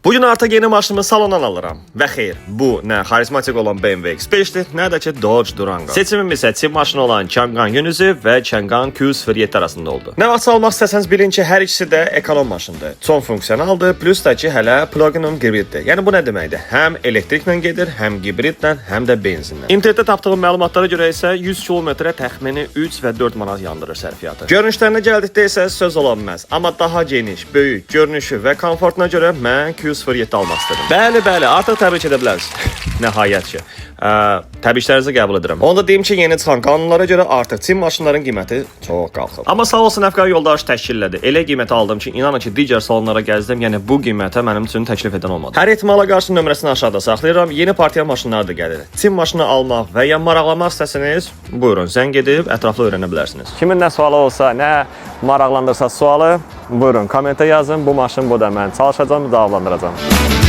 Bugün artıq yeni maşınımı salondan alıram. Və xeyr, bu nə xarizmatik olan BMW X5-dir, nə də ki Dodge Durango. Seçimim isə Çin maşını olan Changan Yunus'u və Changan Q07 arasında oldu. Nə vaxt almaq istəsəniz bilin ki, hər ikisi də ekonom maşındır. Çox funksiyonaldır, plus da ki hələ plug-in hibriddir. Yəni bu nə deməkdir? Həm elektriklə gedir, həm hibridlə, həm də benzinlə. İnternetdə tapdığım məlumatlara görə isə 100 kilometrə təxmini 3 və 4 manat yandırır sərfiyyatı. Görünüşlərinə gəldikdə isə söz ola bilməz, amma daha geniş, böyük, görünüşü və komfortuna görə mən Q07 almaq istedim. Bəli, artıq təbrik edə bilərsiniz. Nəhayət ki. Təbriklərinizi qəbul edirəm. Onu da deyim ki, yeni çıxan qanunlara görə artıq Çin maşınların qiyməti çox qalxıb. Amma sağ olsun Əfqar yoldaş təşkillədi. Elə qiymətə aldım ki, inanın ki, digər salonlara gəzdim, yəni bu qiymətə mənim üçün təklif edən olmadı. Hər ehtimala qarşı nömrəsini aşağıda saxlayıram. Yeni partiya maşınları da gəlir. Çin maşını almaq və ya maraqlanmaq istəsəniz, buyurun, zəng edib ətraflı öyrənə bilərsiniz. Kimin nə sualı olsa, nə maraqlandırsa sualı, buyurun, kommentə yazın. Bu maşın bu da mən çalışacağam, cavablandıracağam.